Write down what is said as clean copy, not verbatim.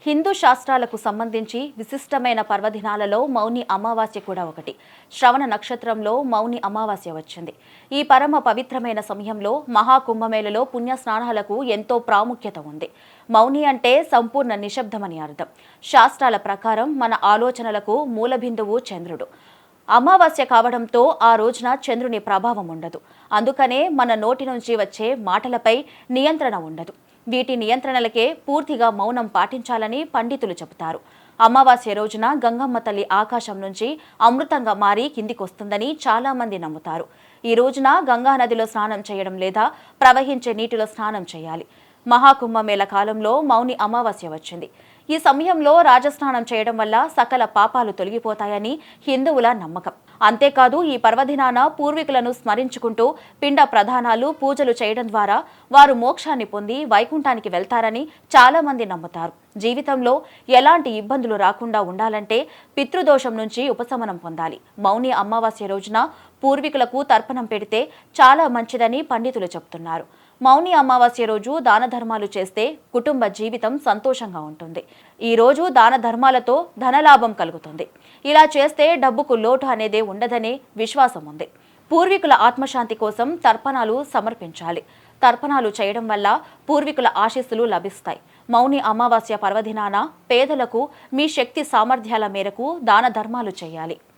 హిందూ శాస్త్రాలకు సంబంధించి విశిష్టమైన పర్వదినాలలో మౌని అమావాస్య కూడా ఒకటి. శ్రవణ నక్షత్రంలో మౌని అమావాస్య వచ్చింది. ఈ పరమ పవిత్రమైన సమయంలో మహాకుంభమేళలో పుణ్యస్నానాలకు ఎంతో ప్రాముఖ్యత ఉంది. మౌని అంటే సంపూర్ణ నిశ్శబ్దమని అర్థం. శాస్త్రాల ప్రకారం మన ఆలోచనలకు మూలబిందువు చంద్రుడు. అమావాస్య కావడంతో ఆ రోజున చంద్రుని ప్రభావం ఉండదు. అందుకనే మన నోటి నుంచి వచ్చే మాటలపై నియంత్రణ ఉండదు. వీటి నియంత్రణలకే పూర్తిగా మౌనం పాటించాలని పండితులు చెబుతారు. అమావాస్య రోజున గంగమ్మ తల్లి ఆకాశం నుంచి అమృతంగా మారి కిందికొస్తుందని చాలా మంది నమ్ముతారు. ఈ రోజున గంగా నదిలో స్నానం చేయడం లేదా ప్రవహించే నీటిలో స్నానం చేయాలి. మహాకుంభమేళ కాలంలో మౌని అమావాస్య వచ్చింది. ఈ సమయంలో రాజస్నానం చేయడం వల్ల సకల పాపాలు తొలగిపోతాయని హిందువుల నమ్మకం. అంతేకాదు ఈ పర్వదినాన పూర్వీకులను స్మరించుకుంటూ పిండ ప్రదానాలు పూజలు చేయడం ద్వారా వారు మోక్షాన్ని పొంది వైకుంఠానికి వెళ్తారని చాలా మంది నమ్ముతారు. జీవితంలో ఎలాంటి ఇబ్బందులు రాకుండా ఉండాలంటే పితృదోషం నుంచి ఉపశమనం పొందాలి. మౌని అమావాస్య రోజున పూర్వీకులకు తర్పణం పెడితే చాలా మంచిదని పండితులు చెబుతున్నారు. మౌని అమావాస్య రోజు దాన ధర్మాలు చేస్తే కుటుంబ జీవితం సంతోషంగా ఉంటుంది. ఈ రోజు దాన ధర్మాలతో ధనలాభం కలుగుతుంది. ఇలా చేస్తే డబ్బుకు లోటు అనేదే ఉండదనే విశ్వాసం ఉంది. పూర్వీకుల ఆత్మశాంతి కోసం తర్పణాలు సమర్పించాలి. తర్పణాలు చేయడం వల్ల పూర్వీకుల ఆశీస్సులు లభిస్తాయి. మౌని అమావాస్య పర్వదినాన పేదలకు మీ శక్తి సామర్థ్యాల మేరకు దాన ధర్మాలు చేయాలి.